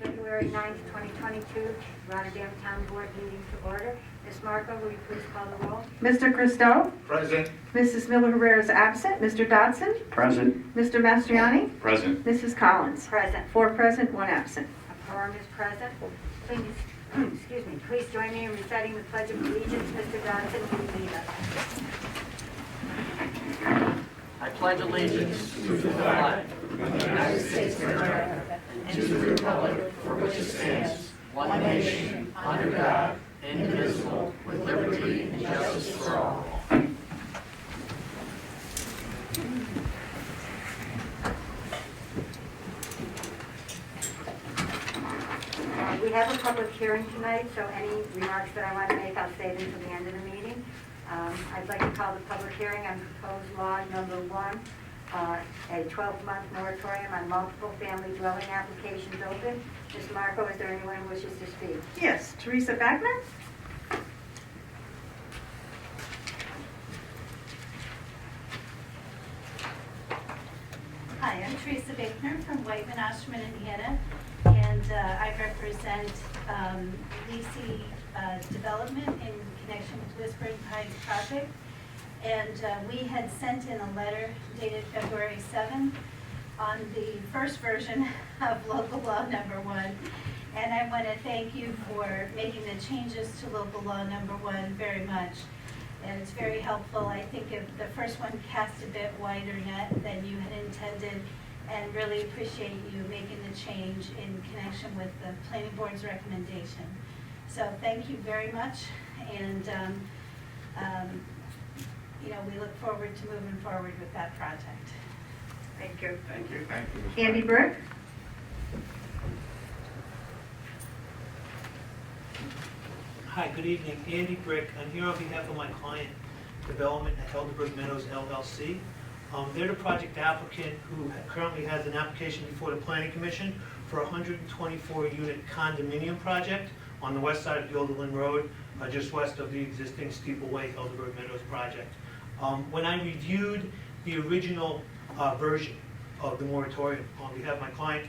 February 9th, 2022, Rotterdam Town Board meeting to order. Ms. Marco, will you please call the roll? Mr. Christo? Present. Mrs. Miller Herrera is absent. Mr. Dodson? Present. Mr. Mastriani? Present. Mrs. Collins? Present. 4 present, 1 absent. A quorum is present. Please, excuse me, please join me in reciting the Pledge of Allegiance. Mr. Dodson, will you lead us? I pledge allegiance to the flag of the United States of America and to the republic for which it stands, one nation, under God, indivisible, with liberty and justice for all. We have a public hearing tonight, so any remarks that I want to make, I'll save until the end of the meeting. I'd like to call the public hearing on proposed law number 1, a 12-month moratorium on multiple family dwelling applications open. Ms. Marco, is there anyone who wishes to speak? Yes, Teresa Bagman? Hi, I'm Teresa Bickner from Whiteman, Osterman, Indiana, and I represent Lisi Development in connection with Whispering Pines project. And we had sent in a letter dated February 7th on the first version of local law number 1. And I want to thank you for making the changes to local law number 1 very much. And it's very helpful. I think if the first one cast a bit wider net than you had intended, and really appreciate you making the change in connection with the planning board's recommendation. So thank you very much, and you know, we look forward to moving forward with that project. Thank you. Thank you. Thank you. Andy Brick? Hi, good evening. Andy Brick. I'm here on behalf of my client, Development at Helderberg Meadows LLC. They're the project applicant who currently has an application before the Planning Commission for a 124-unit condominium project on the west side of Guilderland Road, just west of the existing Steeple Way Helderberg Meadows project. When I reviewed the original version of the moratorium on behalf of my client,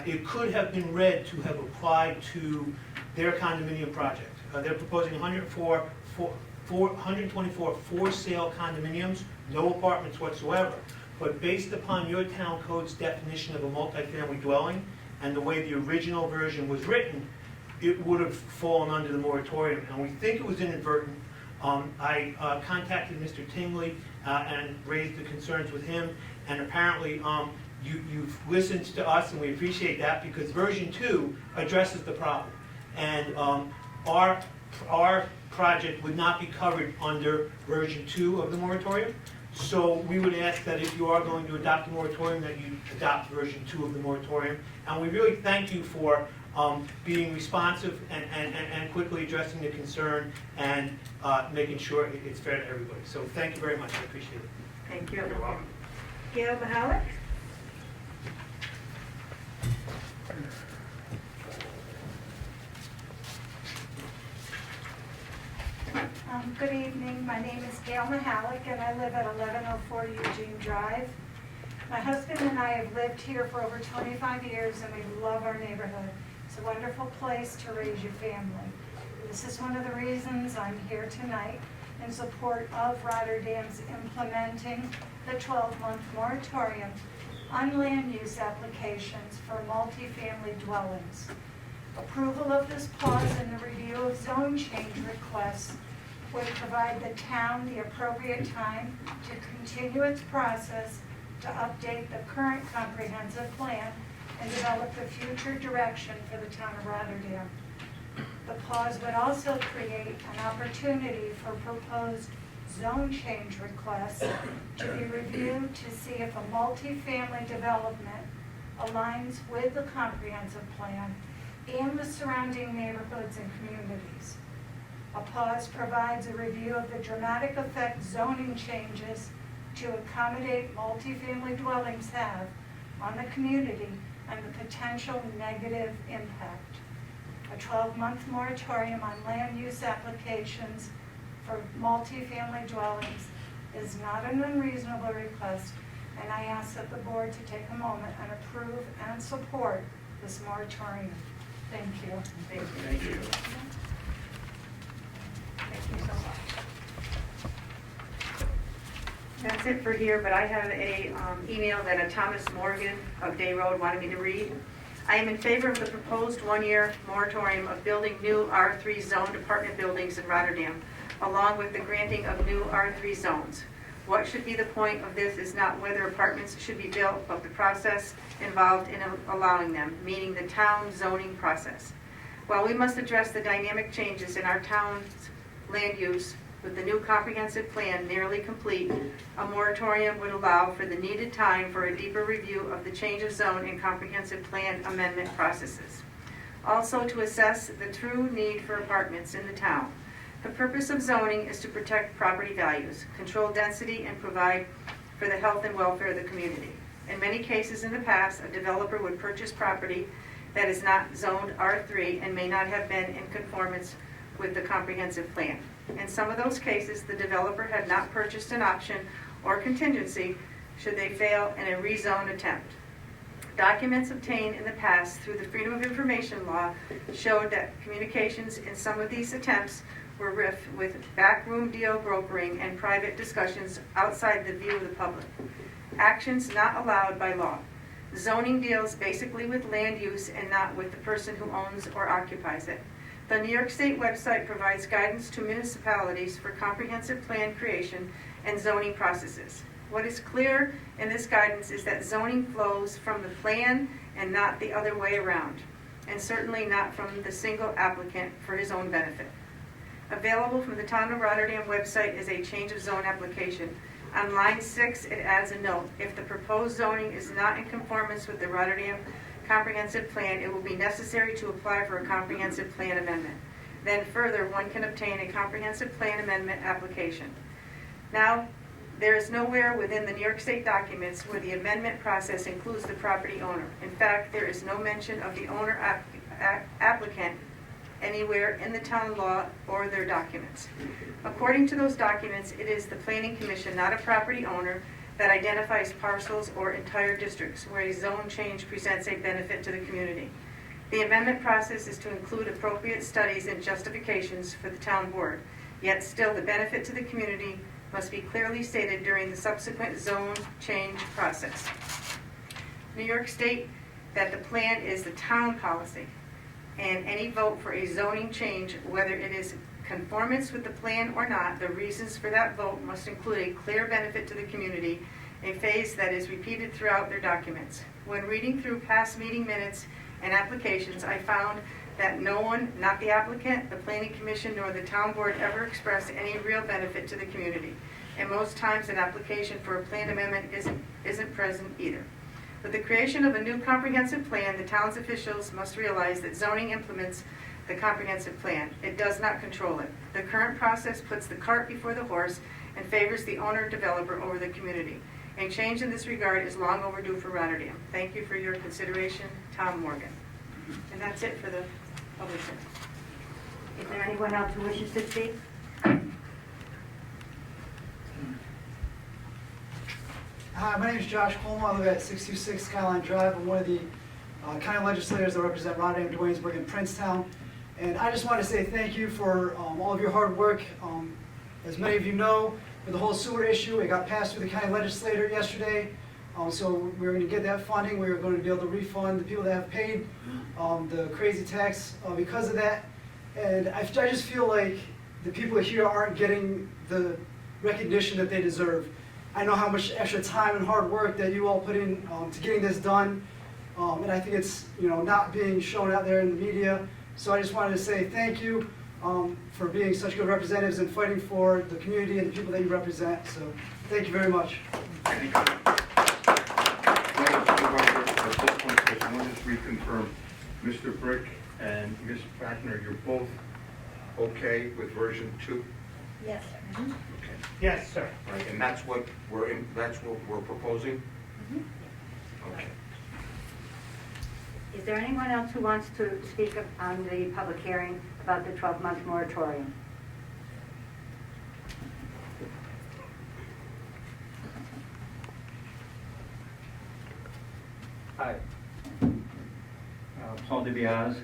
it could have been read to have applied to their condominium project. They're proposing 124 for-sale condominiums, no apartments whatsoever. But based upon your town code's definition of a multifamily dwelling and the way the original version was written, it would have fallen under the moratorium. And we think it was inadvertent. I contacted Mr. Tingley and raised the concerns with him. And apparently you've listened to us, and we appreciate that, because version 2 addresses the problem. And our project would not be covered under version 2 of the moratorium. So we would ask that if you are going to adopt the moratorium, that you adopt version 2 of the moratorium. And we really thank you for being responsive and quickly addressing the concern and making sure it's fair to everybody. So thank you very much. I appreciate it. Thank you. You're welcome. Gail Mahalik? Good evening. My name is Gail Mahalik, and I live at 1104 Eugene Drive. My husband and I have lived here for over 25 years, and we love our neighborhood. It's a wonderful place to raise your family. This is one of the reasons I'm here tonight in support of Rotterdam's implementing the 12-month moratorium on land use applications for multifamily dwellings. Approval of this pause in the review of zone change requests would provide the town the appropriate time to continue its process to update the current comprehensive plan and develop the future direction for the town of Rotterdam. The pause would also create an opportunity for proposed zone change requests to be reviewed to see if a multifamily development aligns with the comprehensive plan and the surrounding neighborhoods and communities. A pause provides a review of the dramatic effect zoning changes to accommodate multifamily dwellings have on the community and the potential negative impact. A 12-month moratorium on land use applications for multifamily dwellings is not an unreasonable request, and I ask that the board to take a moment and approve and support this moratorium. Thank you. Thank you. Thank you. Thank you so much. That's it for here, but I have a email that a Thomas Morgan of Day Road wanted me to read. I am in favor of the proposed one-year moratorium of building new R3 zoned apartment buildings in Rotterdam, along with the granting of new R3 zones. What should be the point of this is not whether apartments should be built, but the process involved in allowing them, meaning the town zoning process. While we must address the dynamic changes in our town's land use with the new comprehensive plan nearly complete, a moratorium would allow for the needed time for a deeper review of the change of zone and comprehensive plan amendment processes. Also, to assess the true need for apartments in the town. The purpose of zoning is to protect property values, control density, and provide for the health and welfare of the community. In many cases in the past, a developer would purchase property that is not zoned R3 and may not have been in conformance with the comprehensive plan. In some of those cases, the developer had not purchased an option or contingency should they fail in a rezone attempt. Documents obtained in the past through the Freedom of Information Law showed that communications in some of these attempts were rife with backroom deal brokering and private discussions outside the view of the public. Actions not allowed by law. Zoning deals basically with land use and not with the person who owns or occupies it. The New York State website provides guidance to municipalities for comprehensive plan creation and zoning processes. What is clear in this guidance is that zoning flows from the plan and not the other way around, and certainly not from the single applicant for his own benefit. Available from the Town of Rotterdam website is a change of zone application. On line 6, it adds a note. If the proposed zoning is not in conformance with the Rotterdam comprehensive plan, it will be necessary to apply for a comprehensive plan amendment. Then further, one can obtain a comprehensive plan amendment application. Now, there is nowhere within the New York State documents where the amendment process includes the property owner. In fact, there is no mention of the owner applicant anywhere in the town law or their documents. According to those documents, it is the Planning Commission, not a property owner, that identifies parcels or entire districts where a zone change presents a benefit to the community. The amendment process is to include appropriate studies and justifications for the town board, yet still the benefit to the community must be clearly stated during the subsequent zone change process. New York State that the plan is the town policy, and any vote for a zoning change, whether it is conformance with the plan or not, the reasons for that vote must include a clear benefit to the community, a phase that is repeated throughout their documents. When reading through past meeting minutes and applications, I found that no one, not the applicant, the Planning Commission, nor the town board ever expressed any real benefit to the community. And most times an application for a plan amendment isn't present either. With the creation of a new comprehensive plan, the town's officials must realize that zoning implements the comprehensive plan. It does not control it. The current process puts the cart before the horse and favors the owner-developer over the community. A change in this regard is long overdue for Rotterdam. Thank you for your consideration, Tom Morgan. And that's it for the public hearing. Is there anyone else who wishes to speak? Hi, my name is Josh Coleman. I live at 626 Skyline Drive. I'm one of the county legislators that represent Rotterdam, Duanesburg, and Princetown. And I just want to say thank you for all of your hard work. As many of you know, with the whole sewer issue, it got passed through the county legislator yesterday. So we're going to get that funding. We're going to be able to refund the people that have paid the crazy tax because of that. And I just feel like the people here aren't getting the recognition that they deserve. I know how much extra time and hard work that you all put in to getting this done, and I think it's not being shown out there in the media. So I just wanted to say thank you for being such good representatives and fighting for the community and the people that you represent. So thank you very much. Thank you. At this point, I want to just reconfirm, Mr. Brick and Ms. Wagner, you're both okay with version 2? Yes, sir. Okay. Yes, sir. Right, and that's what we're proposing? Okay. Is there anyone else who wants to speak on the public hearing about the 12-month moratorium? Hi. Paul DeBiase,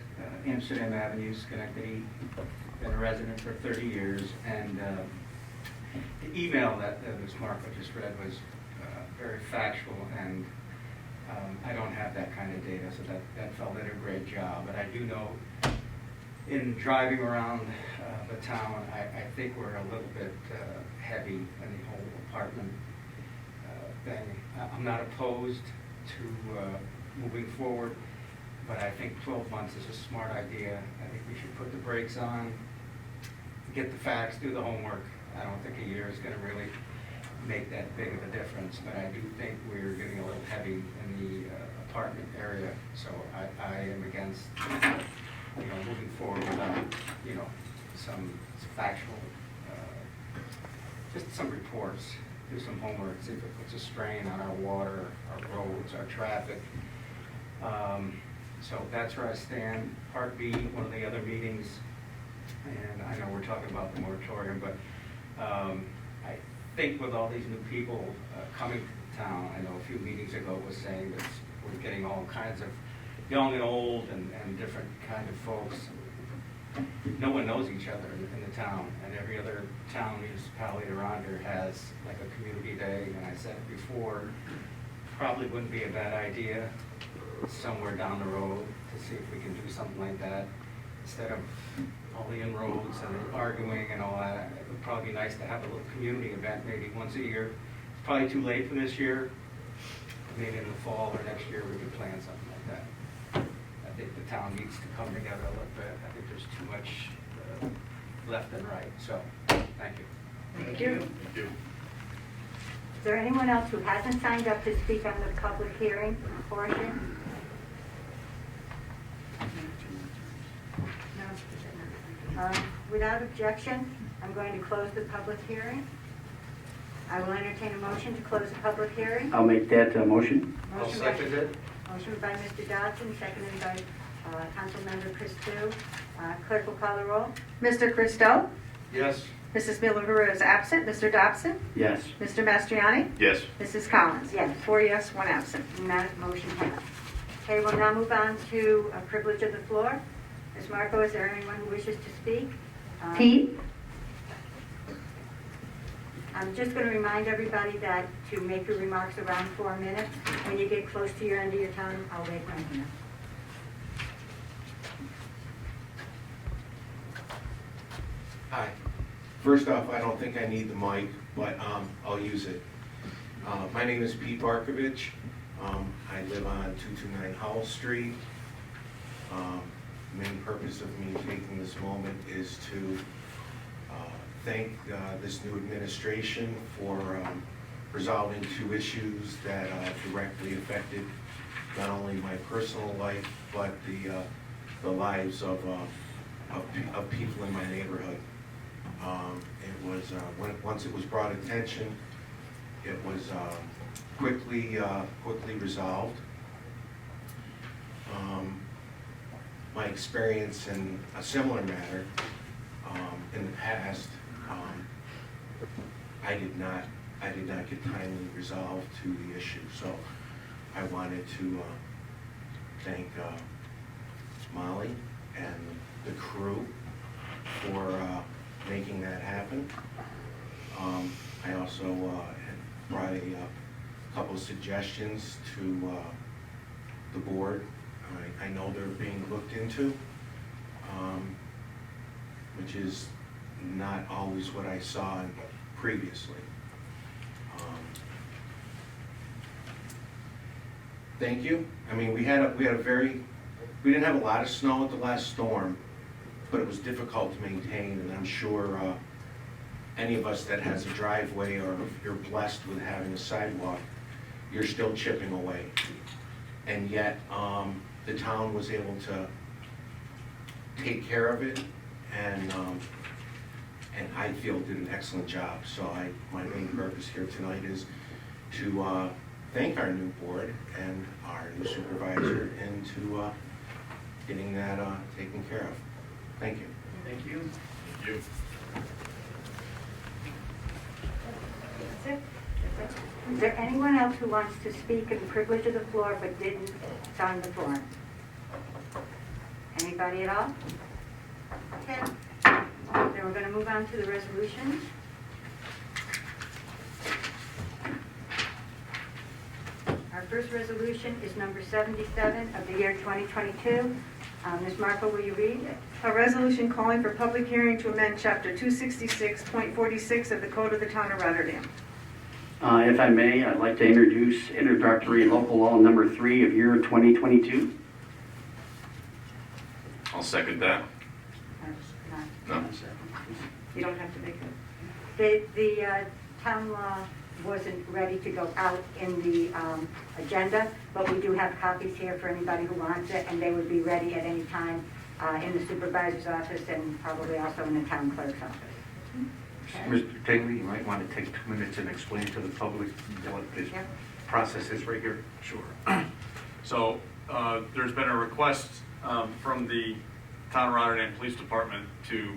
Amsterdam Avenue, Schenectady. Been a resident for 30 years, and the email that Ms. Marco just read was very factual, and I don't have that kind of data, so that fellow did a great job. But I do know, in driving around the town, I think we're a little bit heavy in the whole apartment thing. I'm not opposed to moving forward, but I think 12 months is a smart idea. I think we should put the brakes on, get the facts, do the homework. I don't think a year is going to really make that big of a difference, but I do think we're getting a little heavy in the apartment area, so I am against, moving forward without, some factual, just some reports, do some homework, see if it puts a strain on our water, our roads, our traffic. So that's where I stand. Part B, one of the other meetings, and I know we're talking about the moratorium, but I think with all these new people coming to town, I know a few meetings ago was saying that we're getting all kinds of young and old and different kind of folks. No one knows each other in the town, and every other town municipality around here has like a community day, and I said it before, probably wouldn't be a bad idea somewhere down the road to see if we can do something like that instead of all the inroads and the arguing and all that. It would probably be nice to have a little community event maybe once a year. It's probably too late for this year. Maybe in the fall or next year we could plan something like that. I think the town needs to come together a little bit. I think there's too much left and right. So, thank you. Thank you. Thank you. Is there anyone else who hasn't signed up to speak on the public hearing portion? No. Without objection, I'm going to close the public hearing. I will entertain a motion to close the public hearing. I'll make that motion. I'll second it. Motion by Mr. Dodson, seconded by Councilmember Christou. Clerk will call the roll. Mr. Christou? Yes. Mrs. Miller is absent. Mr. Dobson? Yes. Mr. Mastriani? Yes. Mrs. Collins? Yes. 4 yes, 1 absent. And that motion passed. Okay, we'll now move on to a privilege of the floor. Ms. Marco, is there anyone who wishes to speak? Pete? I'm just going to remind everybody that to make your remarks around 4 minutes. When you get close to your end of your time, I'll wait my hand. Hi. First off, I don't think I need the mic, but I'll use it. My name is Pete Parkovich. I live on 229 Howell Street. The main purpose of me taking this moment is to thank this new administration for resolving 2 issues that directly affected not only my personal life, but the lives of people in my neighborhood. It was once it was brought attention, it was quickly resolved. My experience in a similar matter in the past, I did not get timely resolved to the issue. So I wanted to thank Molly and the crew for making that happen. I also had brought a couple of suggestions to the board. I know they're being looked into, which is not always what I saw previously. Thank you. I mean, we didn't have a lot of snow at the last storm, but it was difficult to maintain, and I'm sure any of us that has a driveway, or if you're blessed with having a sidewalk, you're still chipping away. And yet, the town was able to take care of it, and I feel did an excellent job. So my main purpose here tonight is to thank our new board and our new supervisor into getting that taken care of. Thank you. Thank you. Thank you. That's it. Is there anyone else who wants to speak in the privilege of the floor but didn't sign the form? Anybody at all? Okay. Then we're going to move on to the resolutions. Our first resolution is number 77 of the year 2022. Ms. Marco, will you read it? A resolution calling for public hearing to amend Chapter 266.46 of the Code of the Town of Rotterdam. If I may, I'd like to introduce introductory local law number 3 of year 2022. I'll second that. No. You don't have to make it. The town law wasn't ready to go out in the agenda, but we do have copies here for anybody who wants it, and they would be ready at any time in the supervisor's office and probably also in the town clerk's office. Okay. Mr. Taylor, you might want to take 2 minutes and explain to the public what this Yep. process is right here. Sure. So there's been a request from the Town of Rotterdam Police Department to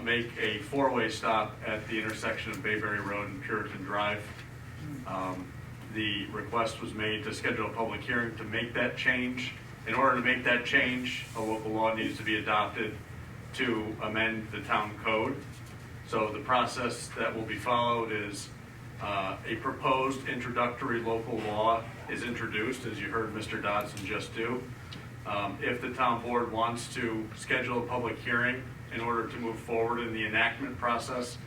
make a four-way stop at the intersection of Bayberry Road and Puritan Drive. The request was made to schedule a public hearing to make that change. In order to make that change, a local law needs to be adopted to amend the town code. So the process that will be followed is a proposed introductory local law is introduced, as you heard Mr. Dodson just do. If the town board wants to schedule a public hearing in order to move forward in the enactment process,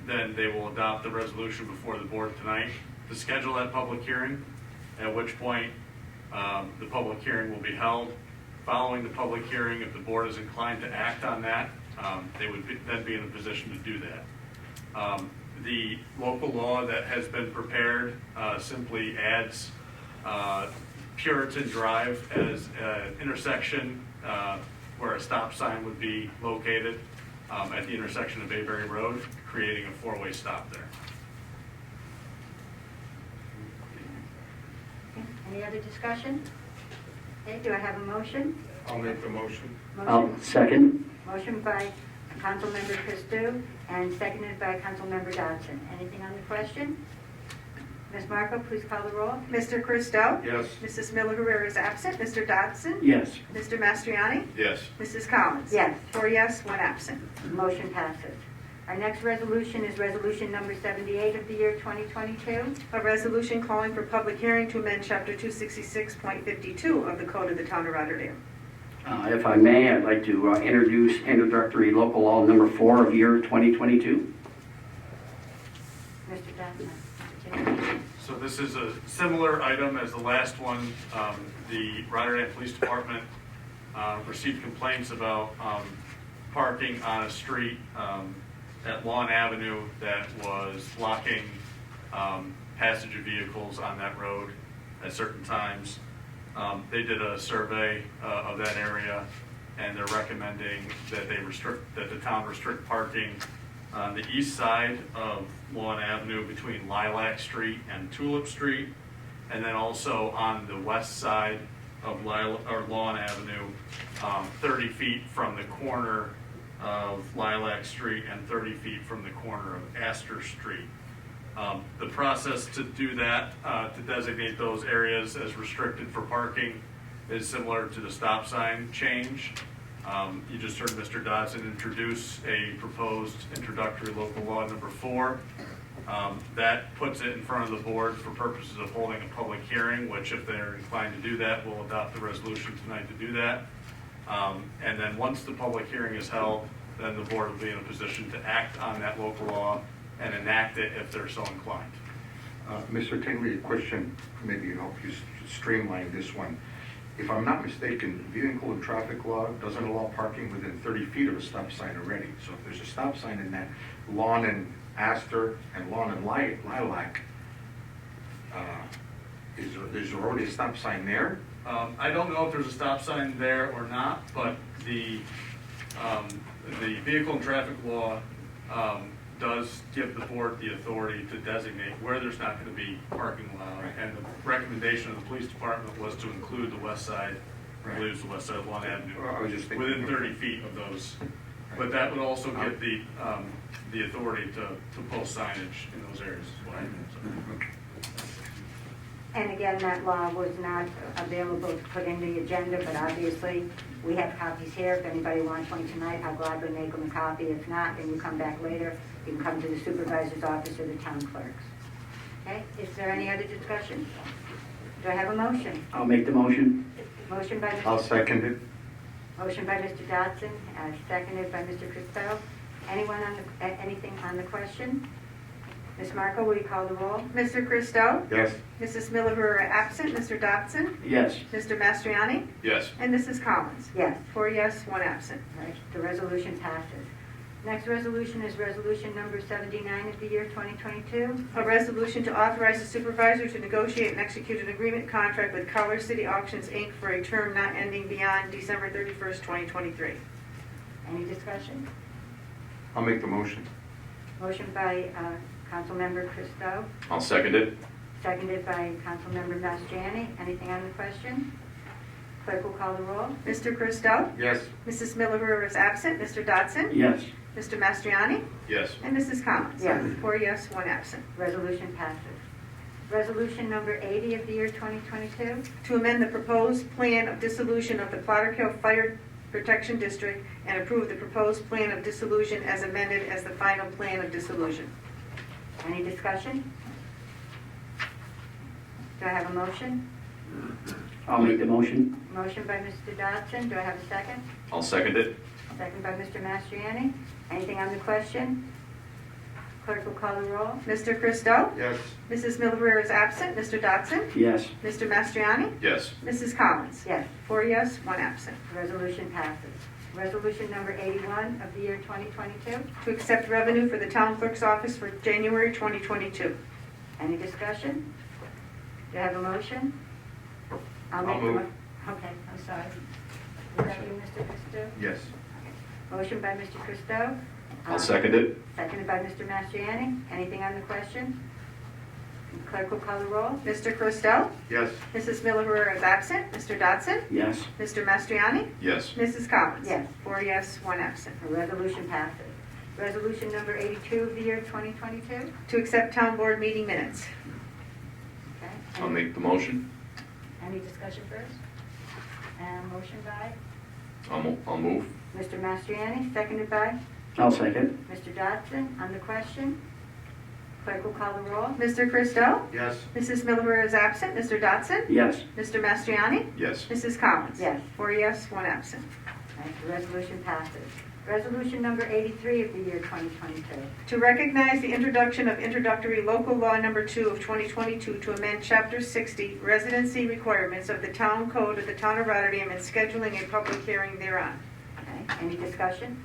then they will adopt the resolution before the board tonight to schedule that public hearing, at which point the public hearing will be held. Following the public hearing, if the board is inclined to act on that, they would then be in a position to do that. The local law that has been prepared simply adds Puritan Drive as an intersection where a stop sign would be located at the intersection of Bayberry Road, creating a four-way stop there. Okay. Any other discussion? Okay, do I have a motion? I'll make the motion. I'll second. Motion by Councilmember Christou and seconded by Councilmember Dodson. Anything on the question? Ms. Marco, please call the roll. Mr. Christou? Yes. Mrs. Miller Herrera is absent. Mr. Dodson? Yes. Mr. Mastriani? Yes. Mrs. Collins? Yes. 4 yes, 1 absent. Motion passes. Our next resolution is resolution number 78 of the year 2022. A resolution calling for public hearing to amend Chapter 266.52 of the Code of the Town of Rotterdam. If I may, I'd like to introduce introductory local law number 4 of year 2022. Mr. Dodson. Mr. So this is a similar item as the last one. The Rotterdam Police Department received complaints about parking on a street at Lawn Avenue that was blocking passage of vehicles on that road at certain times. They did a survey of that area, and they're recommending that the town restrict parking on the east side of Lawn Avenue between Lilac Street and Tulip Street, and then also on the west side of Lawn Avenue, 30 feet from the corner of Lilac Street and 30 feet from the corner of Astor Street. The process to do that, to designate those areas as restricted for parking, is similar to the stop sign change. You just heard Mr. Dodson introduce a proposed introductory local law number 4. That puts it in front of the board for purposes of holding a public hearing, which if they're inclined to do that, we'll adopt the resolution tonight to do that. And then once the public hearing is held, then the board will be in a position to act on that local law and enact it if they're so inclined. Mr. Taylor, a question maybe help you streamline this one. If I'm not mistaken, vehicle and traffic law doesn't allow parking within 30 feet of a stop sign already. So if there's a stop sign in that Lawn and Astor and Lawn and Lilac, is there already a stop sign there? I don't know if there's a stop sign there or not, but the vehicle and traffic law does give the board the authority to designate where there's not going to be parking allowed. And the recommendation of the police department was to include the west side, I believe it's the west side of Lawn Avenue, I was just thinking within 30 feet of those. But that would also give the authority to post signage in those areas as well. So. And again, that law was not available to put in the agenda, but obviously, we have copies here. If anybody wants one tonight, I'll gladly make them a copy. If not, then you come back later. You can come to the supervisor's office or the town clerk's. Okay, is there any other discussion? Do I have a motion? I'll make the motion. Motion by I'll Mr. second it. Motion by Mr. Dodson, seconded by Mr. Christo. Anyone on the, anything on the question? Ms. Marco, will you call the roll? Mr. Christo? Yes. Mrs. Miller absent. Mr. Dodson? Yes. Mr. Mastriani? Yes. And Mrs. Collins? Yes. 4 yes, 1 absent. Right, the resolution passes. Next resolution is resolution number 79 of the year 2022. A resolution to authorize the supervisor to negotiate and execute an agreement contract with Color City Auctions, Inc. for a term not ending beyond December 31st, 2023. Any discussion? I'll make the motion. Motion by Councilmember Christo, I'll second it. seconded by Councilmember Mastriani. Anything on the question? Clerk will call the roll. Mr. Christo? Yes. Mrs. Miller is absent. Mr. Dodson? Yes. Mr. Mastriani? Yes. And Mrs. Collins? Yes. 4 yes, 1 absent. Resolution passes. Resolution number 80 of the year 2022. To amend the proposed plan of dissolution of the Platterkill Fire Protection District and approve the proposed plan of dissolution as amended as the final plan of dissolution. Any discussion? Do I have a motion? I'll make the motion. Motion by Mr. Dodson. Do I have a second? I'll second it. Second by Mr. Mastriani. Anything on the question? Clerk will call the roll. Mr. Christo? Yes. Mrs. Miller is absent. Mr. Dodson? Yes. Mr. Mastriani? Yes. Mrs. Collins? Yes, 4 yes, 1 absent. resolution passes. Resolution number 81 of the year 2022. To accept revenue for the town clerk's office for January 2022. Any discussion? Do I have a motion? I'll make the move. Okay, I'm sorry. Is that you, Mr. Christo? Yes. Motion by Mr. Christo. I'll second it. Seconded by Mr. Mastriani. Anything on the question? Clerk will call the roll. Mr. Christo? Yes. Mrs. Miller is absent. Mr. Dodson? Yes. Mr. Mastriani? Yes. Mrs. Collins? Yes. 4 yes, 1 absent. The resolution passes. Resolution number 82 of the year 2022. To accept town board meeting minutes. Okay. I'll make the motion. Any discussion first? And motion by I'll move. Mr. Mastriani, seconded by I'll second. Mr. Dodson. On the question, clerk will call the roll. Mr. Christo? Yes. Mrs. Miller is absent. Mr. Dodson? Yes. Mr. Mastriani? Yes. Mrs. Collins? Yes. 4 yes, 1 absent. Right, the resolution passes. Resolution number 83 of the year 2022. To recognize the introduction of introductory local law number 2 of 2022 to amend chapter 60 residency requirements of the town code of the town of Rotterdam and scheduling a public hearing thereon. Okay, any discussion?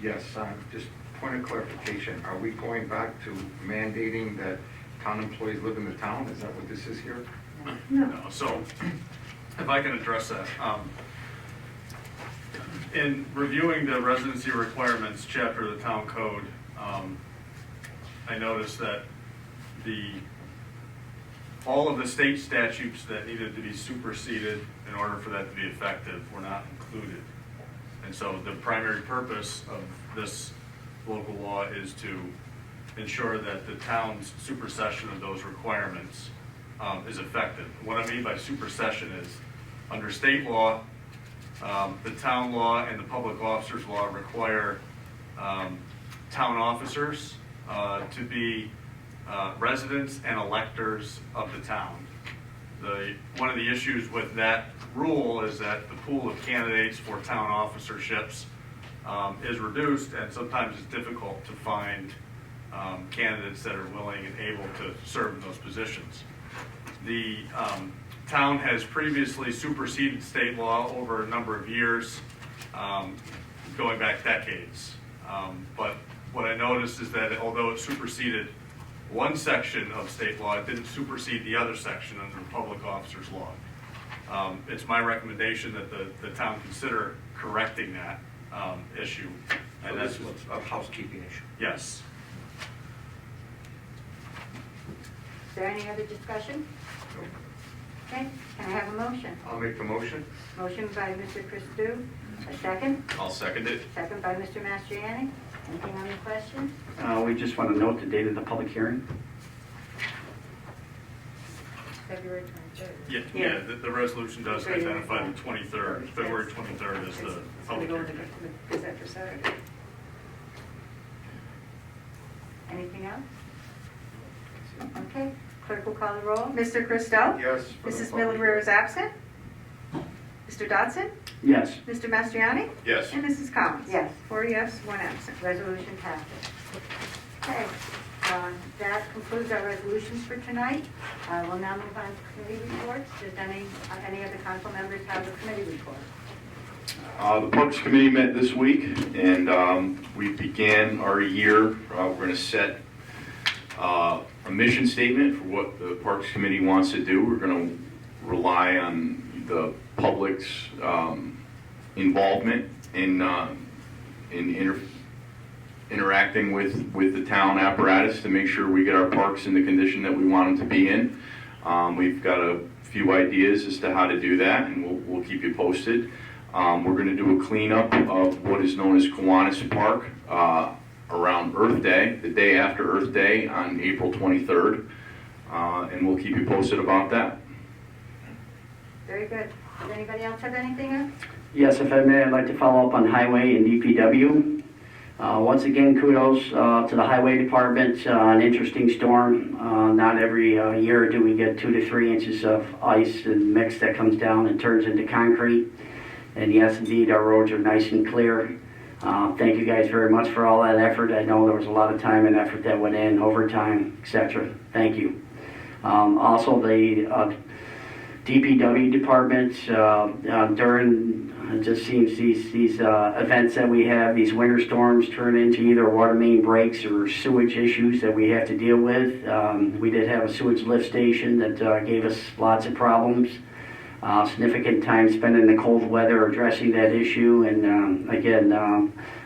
Yes, just point of clarification. Are we going back to mandating that town employees live in the town? Is that what this is here? No, so if I can address that. In reviewing the residency requirements chapter of the town code, I noticed that all of the state statutes that needed to be superseded in order for that to be effective were not included. And so the primary purpose of this local law is to ensure that the town's supersession of those requirements is effective. What I mean by supersession is, under state law, the town law and the public officers law require town officers to be residents and electors of the town. One of the issues with that rule is that the pool of candidates for town officerships is reduced, and sometimes it's difficult to find candidates that are willing and able to serve in those positions. The town has previously superseded state law over a number of years, going back decades. But what I noticed is that although it superseded one section of state law, it didn't supersede the other section under the public officers law. It's my recommendation that the town consider correcting that issue. And that's a housekeeping issue. Yes. Is there any other discussion? Okay, can I have a motion? I'll make the motion. Motion by Mr. Christou, a second. I'll second it. Second by Mr. Mastriani. Anything on the question? We just want to note the date of the public hearing. February 23rd. Yeah, Yeah. yeah, the resolution does identify the 23rd, February 23rd as the It's public gonna go in hearing. the Gazette for Saturday. Anything else? Okay, clerk will call the roll. Mr. Christo? Yes. for the Mrs. public Miller is absent. Mr. Dodson? Yes. Mr. Mastriani? Yes. And Mrs. Collins? Yes. 4 yes, 1 absent. Resolution passes. Okay, that concludes our resolutions for tonight. We'll now move on to committee reports. Does any of the council members have a committee report? The Parks Committee met this week, and we began our year. We're going to set a mission statement for what the Parks Committee wants to do. We're going to rely on the public's involvement in interacting with the town apparatus to make sure we get our parks in the condition that we want them to be in. We've got a few ideas as to how to do that, and we'll keep you posted. We're going to do a cleanup of what is known as Kiwanis Park around Earth Day, the day after Earth Day on April 23rd, and we'll keep you posted about that. Very good. Does anybody else have anything else? Yes, if I may, I'd like to follow up on Highway and DPW. Once again, kudos to the Highway Department. An interesting storm. Not every year do we get 2 to 3 inches of ice and mix that comes down and turns into concrete. And yes, indeed, our roads are nice and clear. Thank you guys very much for all that effort. I know there was a lot of time and effort that went in, overtime, etc. Thank you. Also, the DPW department, during, it just seems these events that we have, these winter storms turn into either water main breaks or sewage issues that we have to deal with. We did have a sewage lift station that gave us lots of problems. Significant time spent in the cold weather addressing that issue, and again,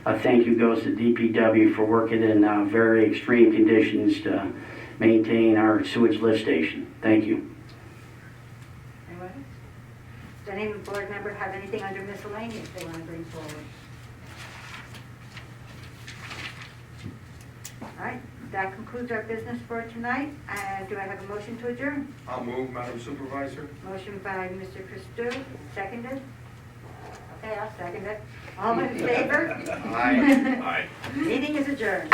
a thank you goes to DPW for working in very extreme conditions to maintain our sewage lift station. Thank you. Anyone else? Does any board member have anything under miscellaneous they want to bring forward? All right, that concludes our business for tonight. Do I have a motion to adjourn? I'll move, Madam Supervisor. Motion by Mr. Christou, seconded. Okay, I'll second it. All in favor? Aye. Meeting is adjourned.